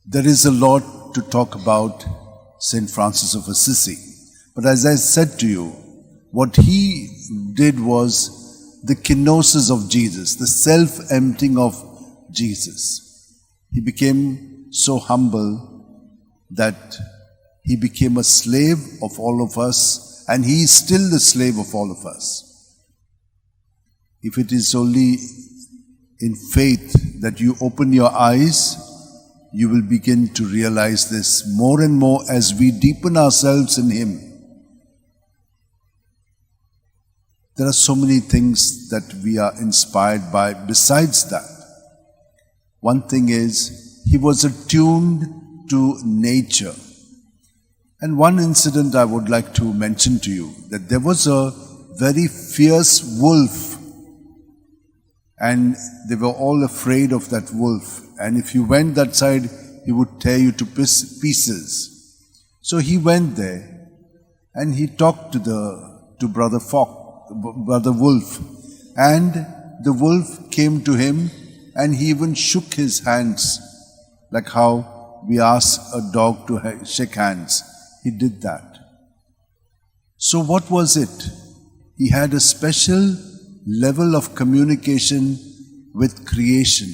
There is a lot to talk about St. Francis of Assisi. But as I said to you, what he did was the kenosis of Jesus, the self-emptying of Jesus. He became so humble that he became a slave of all of us, and he is still the slave of all of us. If it is only in faith that you open your eyes, you will begin to realize this more and more as we deepen ourselves in him. There are so many things that we are inspired by besides that. One thing is, he was attuned to nature. And one incident I would like to mention to you, that there was a very fierce wolf, and they were all afraid of that wolf. And if you went that side, he would tear you to pieces. So he went there, and he talked to Brother Wolf. And the wolf came to him, and he even shook his hands, like how we ask a dog to shake hands. He did that. So what was it? He had a special level of communication with creation.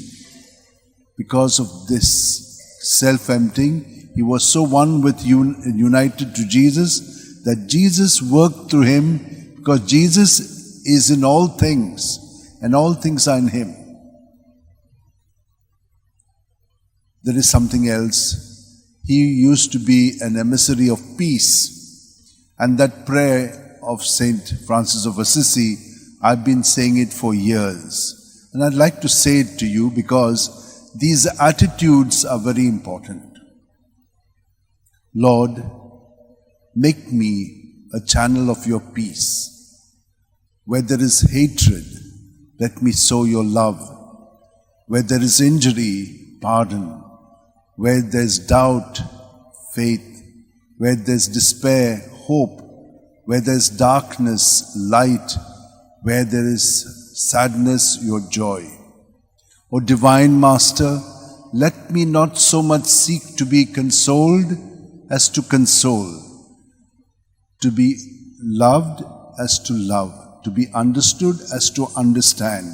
Because of this self-emptying, he was so united to Jesus that Jesus worked through him, because Jesus is in all things and all things are in him. There is something else. He used to be an emissary of peace, and that prayer of St. Francis of Assisi, I've been saying it for years. And I'd like to say it to you because these attitudes are very important. Lord, make me a channel of your peace. Where there is hatred, let me sow your love. Where there is injury, pardon. Where there's doubt, faith. Where there's despair, hope. Where there's darkness, light. Where there is sadness, your joy. O Divine Master, let me not so much seek to be consoled as to console, to be loved as to love, to be understood as to understand.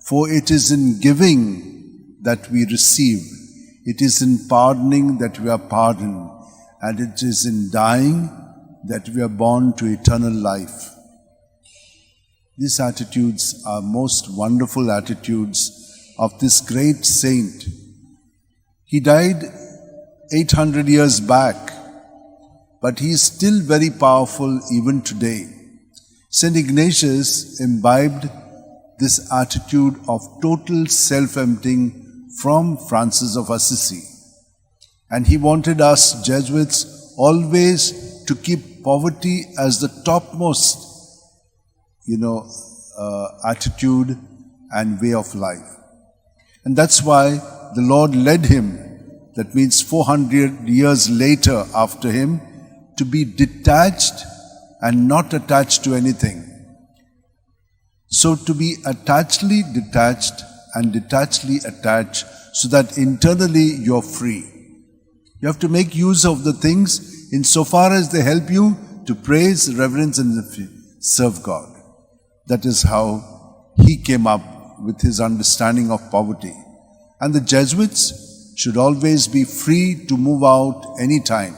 For it is in giving that we receive, it is in pardoning that we are pardoned, and it is in dying that we are born to eternal life. These attitudes are most wonderful attitudes of this great saint. He died 800 years back, but he is still very powerful even today. St. Ignatius imbibed this attitude of total self-emptying from Francis of Assisi. And he wanted us Jesuits always to keep poverty as the topmost, attitude and way of life. And that's why the Lord led him, that means 400 years later after him, to be detached and not attached to anything. So to be attachedly detached and detachedly attached, so that internally you're free. You have to make use of the things insofar as they help you to praise, reverence, and serve God. That is how he came up with his understanding of poverty. And the Jesuits should always be free to move out any time.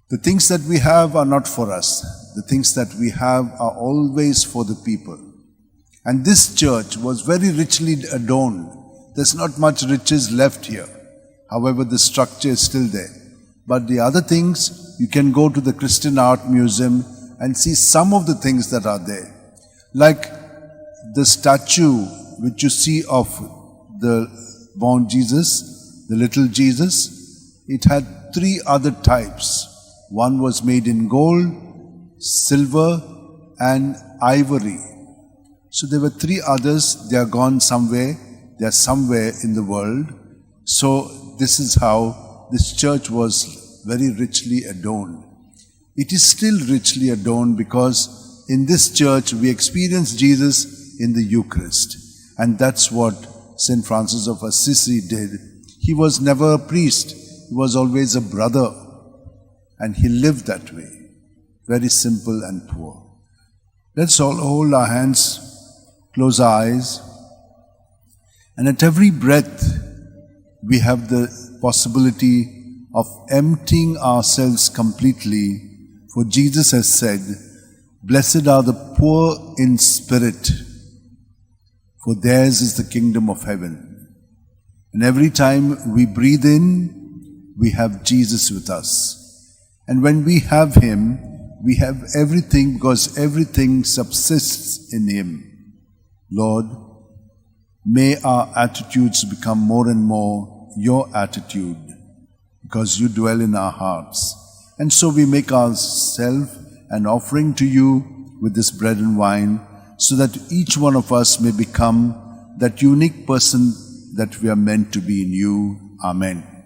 The things that we have are not for us. The things that we have are always for the people. And this church was very richly adorned. There's not much riches left here. However, the structure is still there. But the other things, you can go to the Christian Art Museum and see some of the things that are there. Like the statue which you see of the born Jesus, the little Jesus, it had 3 other types. One was made in gold, silver, and ivory. So there were 3 others. They are gone somewhere. They are somewhere in the world. So this is how this church was very richly adorned. It is still richly adorned because in this church we experience Jesus in the Eucharist. And that's what St. Francis of Assisi did. He was never a priest. He was always a brother. And he lived that way. Very simple and poor. Let's all hold our hands, close our eyes. And at every breath, we have the possibility of emptying ourselves completely. For Jesus has said, "Blessed are the poor in spirit, for theirs is the kingdom of heaven." And every time we breathe in, we have Jesus with us. And when we have Him, we have everything, because everything subsists in Him. Lord, may our attitudes become more and more your attitude, because you dwell in our hearts. And so we make ourselves an offering to you with this bread and wine, so that each one of us may become that unique person that we are meant to be in you. Amen.